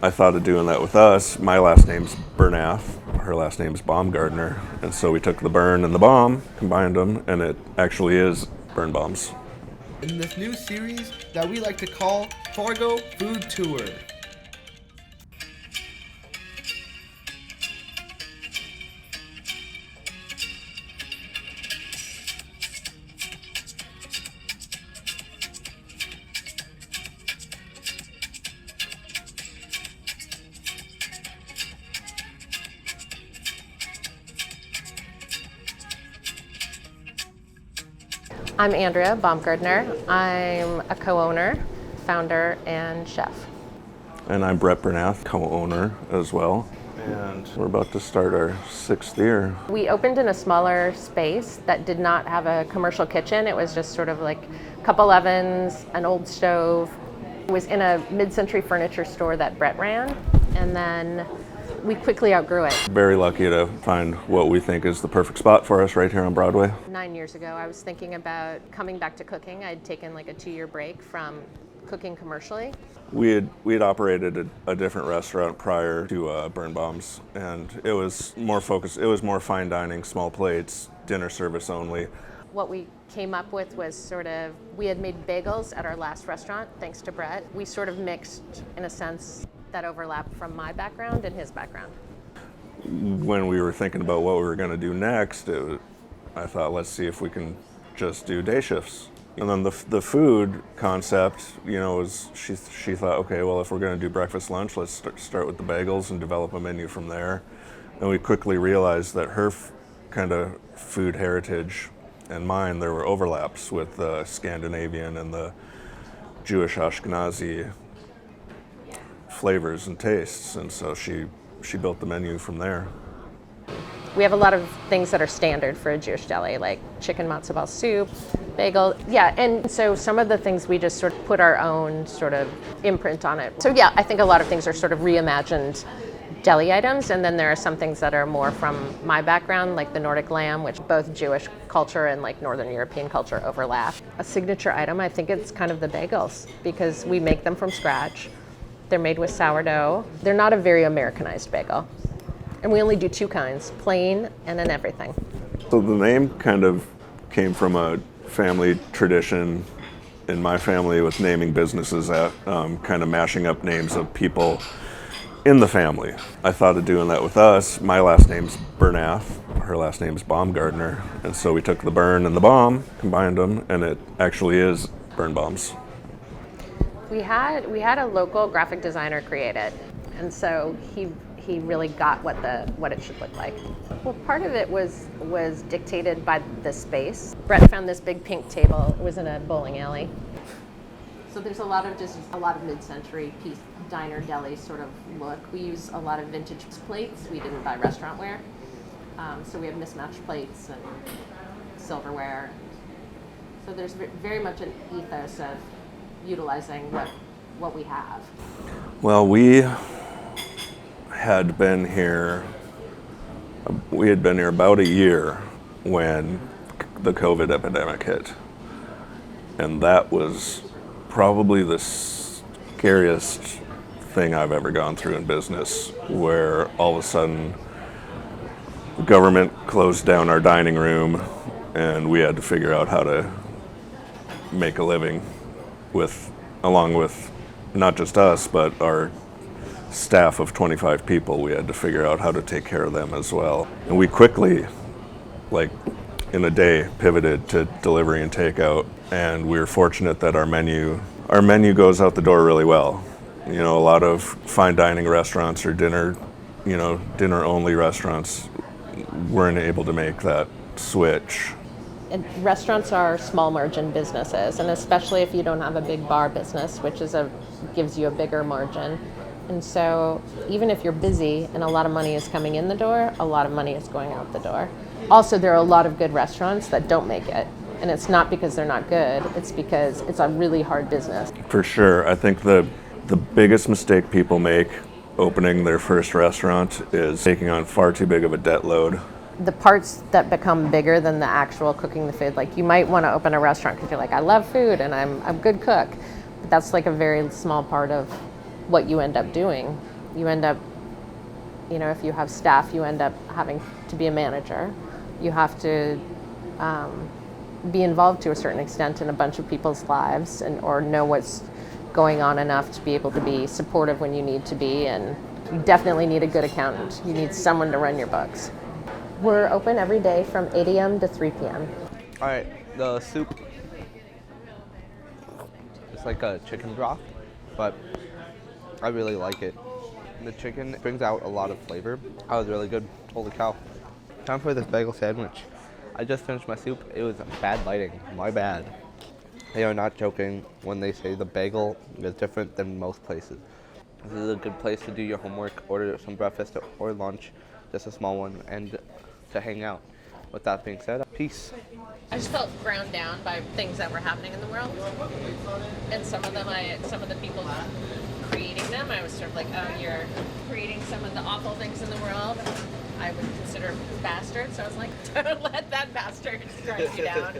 I thought of doing that with us. My last name's Bernath. Her last name's Baumgartner. And so we took the Bern and the Baum, combined them, and it actually is BernBaums. In this new series that we like to call Fargo Food Tour. I'm Andrea Baumgartner. I'm a co-owner, founder, and chef. And I'm Brett Bernath, co-owner as well. And we're about to start our 6th year. We opened in a smaller space that did not have a commercial kitchen. It was just sort of like a couple ovens, an old stove. It was in a mid-century furniture store that Brett ran. And then we quickly outgrew it. Very lucky to find what we think is the perfect spot for us right here on Broadway. 9 years ago, I was thinking about coming back to cooking. I'd taken like a 2-year break from cooking commercially. We had operated a different restaurant prior to Bern Baums, and it was more focused. It was more fine dining, small plates, dinner service only. What we came up with was we had made bagels at our last restaurant, thanks to Brett. We sort of mixed, in a sense, that overlap from my background and his background. When we were thinking about what we were going to do next, I thought, let's see if we can just do day shifts. And then the food concept, was she thought, okay, well, if we're going to do breakfast, lunch, let's start with the bagels and develop a menu from there. And we quickly realized that her kind of food heritage and mine, there were overlaps with the Scandinavian and the Jewish Ashkenazi flavors and tastes, and so she built the menu from there. We have a lot of things that are standard for a Jewish deli, like chicken matzo ball soup, bagel, and so some of the things we just sort of put our own sort of imprint on it. So I think a lot of things are sort of reimagined deli items, and then there are some things that are more from my background, like the Nordic lamb, which both Jewish culture and like Northern European culture overlap. A signature item, I think it's kind of the bagels, because we make them from scratch. They're made with sourdough. They're not a very Americanized bagel. And we only do 2 kinds, plain and an everything. So the name kind of came from a family tradition in my family with naming businesses at kind of mashing up names of people in the family. I thought of doing that with us. My last name's Bernath. Her last name's Baumgartner. And so we took the Bern and the Baum, combined them, and it actually is BernBaums. We had a local graphic designer create it, and so he really got what it should look like. Well, part of it was dictated by the space. Brett found this big pink table. It was in a bowling alley. So there's a lot of mid-century diner deli sort of look. We use a lot of vintage plates. We didn't buy restaurantware, so we have mismatched plates and silverware. So there's very much an ethos of utilizing what we have. Well, we had been here about a year when the COVID epidemic hit. And that was probably the scariest thing I've ever gone through in business, where all of a sudden the government closed down our dining room and we had to figure out how to make a living along with not just us, but our staff of 25 people. We had to figure out how to take care of them as well. And we quickly, like in a day, pivoted to delivery and takeout. And we were fortunate that our menu goes out the door really well. A lot of fine dining restaurants or dinner only restaurants weren't able to make that switch. And restaurants are small margin businesses, and especially if you don't have a big bar business, which gives you a bigger margin. And so even if you're busy and a lot of money is coming in the door, a lot of money is going out the door. Also, there are a lot of good restaurants that don't make it. And it's not because they're not good, it's because it's a really hard business. For sure. I think the biggest mistake people make opening their first restaurant is taking on far too big of a debt load. The parts that become bigger than the actual cooking the food, like you might want to open a restaurant because you're like, I love food and I'm a good cook. But that's like a very small part of what you end up doing. You end up, if you have staff, you end up having to be a manager. You have to be involved to a certain extent in a bunch of people's lives, or know what's going on enough to be able to be supportive when you need to be. And you definitely need a good accountant. You need someone to run your books. We're open every day from 8 a.m. to 3 p.m. All right, the soup, it's like a chicken broth, but I really like it. The chicken brings out a lot of flavor. That was really good. Holy cow. Time for this bagel sandwich. I just finished my soup. It was bad lighting. My bad. They are not joking when they say the bagel is different than most places. This is a good place to do your homework, order some breakfast or lunch, just a small one, and to hang out. With that being said, peace. I just felt ground down by things that were happening in the world, and some of the people creating them, I was sort of like, oh, you're creating some of the awful things in the world I would consider bastards. So I was like, don't let that bastard drive you down.